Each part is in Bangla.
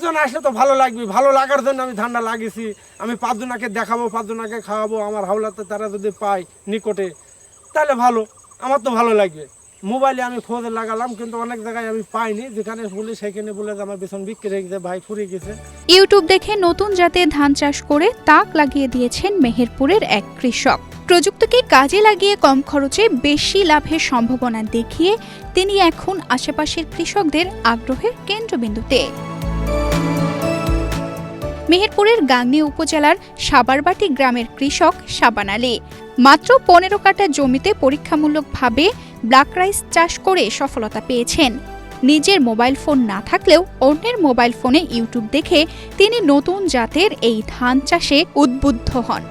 মানুষজন আসলে তো ভালো লাগবে, ভালো লাগার জন্য আমি ধানটা লাগিয়েছি। আমি পাঁচজনাকে দেখাবো, পাঁচজনাকে খাওয়াবো, আমার হাওলাতে তারা যদি পায় নিকটে তাহলে ভালো, আমার তো ভালো লাগবে। মোবাইলে আমি খোঁজ লাগালাম, কিন্তু অনেক জায়গায় আমি পাইনি, যেখানে বলি সেখানে বলে যে আমার বেতন বিক্রি হয়ে গেছে, ভাই ফুরিয়ে গেছে। ইউটিউব দেখে নতুন জাতের ধান চাষ করে তাক লাগিয়ে দিয়েছেন মেহেরপুরের এক কৃষক। প্রযুক্তিকে কাজে লাগিয়ে কম খরচে বেশি লাভের সম্ভাবনা দেখিয়ে তিনি এখন আশেপাশের কৃষকদের আগ্রহের কেন্দ্রবিন্দুতে। মেহেরপুরের গাংনী উপজেলার সাবারবাটি গ্রামের কৃষক শাবান আলী মাত্র ১৫ কাঠা জমিতে পরীক্ষামূলকভাবে ব্ল্যাক রাইস চাষ করে সফলতা পেয়েছেন। নিজের মোবাইল ফোন না থাকলেও অন্যের মোবাইল ফোনে ইউটিউব দেখে তিনি নতুন জাতের এই ধান চাষে উদ্বুদ্ধ হন।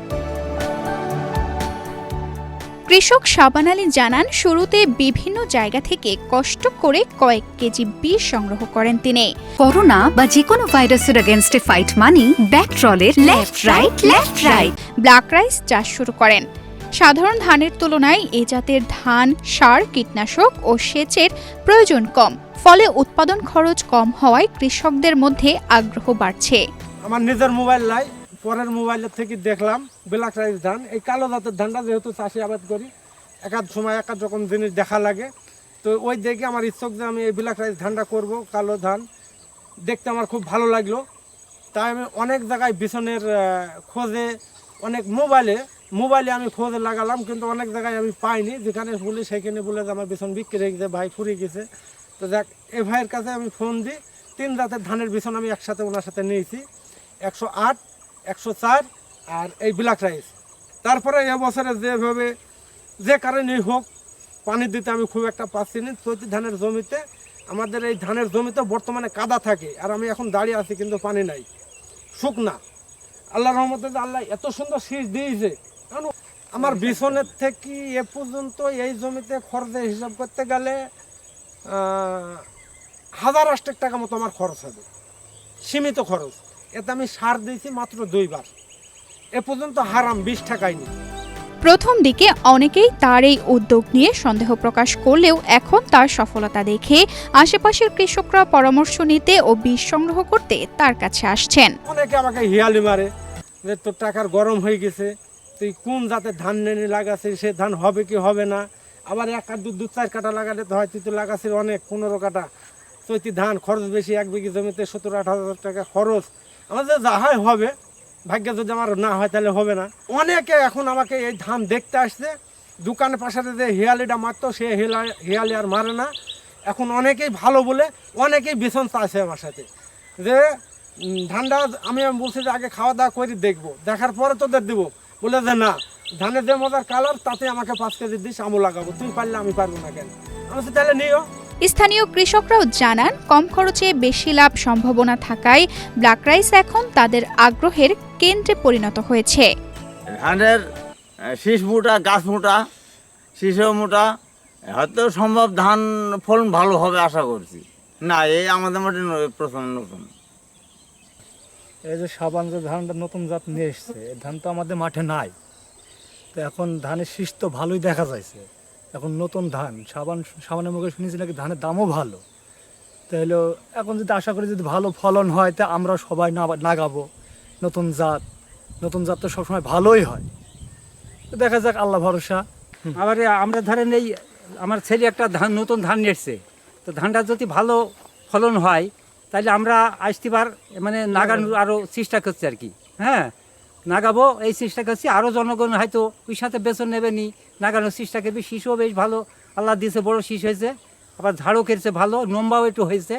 কৃষক শাবান আলী জানান, শুরুতে বিভিন্ন জায়গা থেকে কষ্ট করে কয়েক কেজি বীজ সংগ্রহ করেন তিনি। করোনা বা যে কোনো ভাইরাসের এগেইনস্টে ফাইট মানি ব্যাকট্রলের লেফট রাইট ব্ল্যাক রাইস চাষ শুরু করেন। সাধারণ ধানের তুলনায় এ জাতের ধান সার, কীটনাশক ও সেচের প্রয়োজন কম, ফলে উৎপাদন খরচ কম হওয়ায় কৃষকদের মধ্যে আগ্রহ বাড়ছে। আমার নিজের মোবাইল নাই, পরের মোবাইলের থেকে দেখলাম ব্ল্যাক রাইস ধান, এই কালো জাতের ধানটা যেহেতু চাষি আবাদ করি, একাধ সময় একাধ রকম জিনিস দেখা লাগে, তো ওই দেখে আমার ইচ্ছক যে আমি এই ব্ল্যাক রাইস ধানটা করব। কালো ধান দেখতে আমার খুব ভালো লাগলো, তাই আমি অনেক জায়গায় বিছনের খোঁজে, অনেক মোবাইলে আমি খোঁজে লাগালাম, কিন্তু অনেক জায়গায় আমি পাইনি, যেখানে বলি সেখানে বলে যে আমার বিছন বিক্রি হয়ে গেছে, ভাই ফুরিয়ে গেছে। তো যাক, এই ভাইয়ের কাছে আমি ফোন দিই, 3 জাতের ধানের বিছন আমি একসাথে ওনার সাথে নিয়েছি, 108, 104 আর এই ব্ল্যাক রাইস। তারপরে এবছরে যেভাবে যে কারণেই হোক পানি দিতে আমি খুব একটা পাচ্ছি না। চৈতি ধানের জমিতে, আমাদের এই ধানের জমিতে বর্তমানে কাদা থাকে, আর আমি এখন দাঁড়িয়ে আছি কিন্তু পানি নাই, শুকনা। আল্লাহর রহমতে আল্লাহ এত সুন্দর শীষ দিয়েছে। আমার বিছনের থেকে এ পর্যন্ত এই জমিতে খরচের হিসাব করতে গেলে 1000 টাকা মতো আমার খরচ হবে, সীমিত খরচ। এতে আমি সার দিয়েছি মাত্র 2 বার, এ পর্যন্ত হারাম 20 টাকাই নেই। প্রথম দিকে অনেকেই তার এই উদ্যোগ নিয়ে সন্দেহ প্রকাশ করলেও এখন তার সফলতা দেখে আশেপাশের কৃষকরা পরামর্শ নিতে ও বীজ সংগ্রহ করতে তার কাছে আসছেন। অনেকে আমাকে হিয়ালি মারে যে তোর টাকার গরম হয়ে গেছে, তুই কোন জাতের ধান নেনে লাগাছিস, সে ধান হবে কি হবে না। আবার 1 কাঠ 2-4 কাঠা লাগালে তো হয়, তুই তো লাগাছিস অনেক 15 কাঠা চৈতি ধান, খরচ বেশি, 1 বিঘি জমিতে 17-18 টাকা খরচ। আমাদের যা হয় হবে, ভাগ্যে যদি আমার না হয় তাহলে হবে না। অনেকে এখন আমাকে এই ধান দেখতে আসছে, দোকানের পাশে যে হিয়ালিটা মারতো সে হিয়ালি আর মারে না। এখন অনেকেই ভালো বলে অনেকেই বেতন চাইছে আমার সাথে, যে ধানটা আমি বলছি যে আগে খাওয়া দাওয়া করে দেখবো, দেখার পরে তোদের দেবো, বলে যে না, ধানের যে মজার কালার তাতে আমাকে 5 কেজি দিস, আমও লাগাবো, তুই পারলে আমি পারবো না কেন। আমি বলছি তাহলে নিও। স্থানীয় কৃষকরাও জানান, কম খরচে বেশি লাভ সম্ভাবনা থাকায় ব্ল্যাক রাইস এখন তাদের আগ্রহের কেন্দ্রে পরিণত হয়েছে। ধানের শীষ মোটা, গাছ মোটা, শীষও মোটা, হয়তো সম্ভব ধান ফলন ভালো হবে আশা করছি। না, এই আমাদের মাঠে প্রথম নতুন। এই যে শাবান যে ধানটা নতুন জাত নিয়ে এসছে, এই ধান তো আমাদের মাঠে নাই, তো এখন ধানের শীষ তো ভালোই দেখা যাচ্ছে। এখন নতুন ধান সাবানের মুখে শুনেছি নাকি ধানের দামও ভালো, তাহলে এখন যদি আশা করি যদি ভালো ফলন হয় তা আমরা সবাই লাগাবো নতুন জাত তো সবসময় ভালোই হয়। তো দেখা যাক, আল্লাহ ভরসা। আবার আমরা ধরেন এই আমার ছেলে একটা নতুন ধান নিয়েছে, তো ধানটা যদি ভালো ফলন হয় তাহলে আমরা আসতেবার মানে নাগানোর আরও চেষ্টা করছি আর কি। হ্যাঁ, নাগাবো এই চেষ্টা করছি, আরও জনগণ হয়তো ওই সাথে বেতন নেবে নি, নাগানোর চেষ্টা করবে। শীষও বেশ ভালো আল্লাহ দিয়েছে, বড় শীষ হয়েছে, আবার ঝাড়ও কেটেছে ভালো, লম্বাও একটু হয়েছে।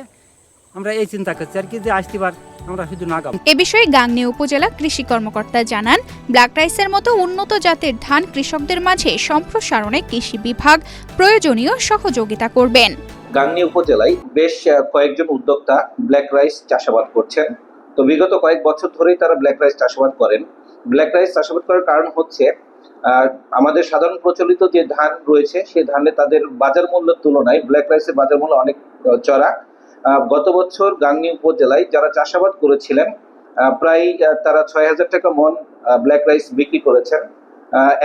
আমরা এই চিন্তা করছি আর কি, যে আসতেবার আমরা শুধু নাগাবো। এ বিষয়ে গাংনী উপজেলা কৃষি কর্মকর্তা জানান, ব্ল্যাক রাইসের মতো উন্নত জাতের ধান কৃষকদের মাঝে সম্প্রসারণে কৃষি বিভাগ প্রয়োজনীয় সহযোগিতা করবেন। গাংনী উপজেলায় বেশ কয়েকজন উদ্যোক্তা ব্ল্যাক রাইস চাষাবাদ করছেন। তো বিগত কয়েক বছর ধরেই তারা ব্ল্যাক রাইস চাষাবাদ করেন। ব্ল্যাক রাইস চাষাবাদ করার কারণ হচ্ছে আমাদের সাধারণ প্রচলিত যে ধান রয়েছে সেই ধানে তাদের বাজার মূল্যের তুলনায় ব্ল্যাক রাইসের বাজার মূল্য অনেক চড়া। গত বছর গাংনী উপজেলায় যারা চাষাবাদ করেছিলেন প্রায় তারা 6000 টাকা মন ব্ল্যাক রাইস বিক্রি করেছেন।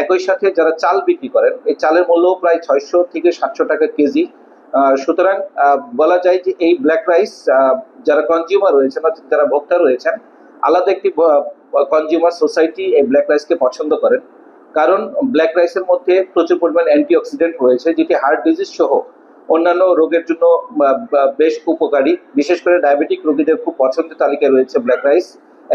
একই সাথে যারা চাল বিক্রি করেন, এই চালের মূল্য প্রায় 600 থেকে 700 টাকা কেজি। সুতরাং বলা যায় যে এই ব্ল্যাক রাইস যারা কনজিউমার রয়েছেন অর্থাৎ যারা ভোক্তা রয়েছেন, আলাদা একটি কনজিউমার সোসাইটি এই ব্ল্যাক রাইসকে পছন্দ করেন, কারণ ব্ল্যাক রাইসের মধ্যে প্রচুর পরিমাণ অ্যান্টিঅক্সিডেন্ট রয়েছে, যেটি হার্ট ডিজিজ সহ অন্যান্য রোগের জন্য বেশ উপকারী। বিশেষ করে ডায়াবেটিক রোগীদের খুব পছন্দের তালিকায় রয়েছে ব্ল্যাক রাইস।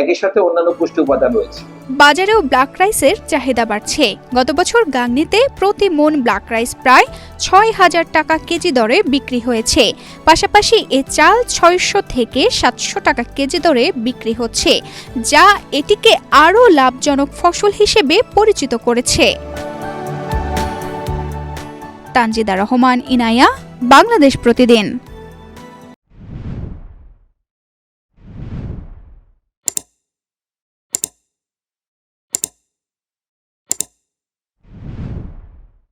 একই সাথে অন্যান্য পুষ্টি উপাদান রয়েছে। বাজারেও ব্ল্যাক রাইসের চাহিদা বাড়ছে। গত বছর গাংনীতে প্রতি মন ব্ল্যাক রাইস প্রায় ৬,০০০ টাকা কেজি দরে বিক্রি হয়েছে। পাশাপাশি এ চাল ৬০০ থেকে ৭০০ টাকা কেজি দরে বিক্রি হচ্ছে, যা এটিকে আরও লাভজনক ফসল হিসেবে পরিচিত করেছে। তানজিদা রহমান, ইনায়া, বাংলাদেশ প্রতিদিন।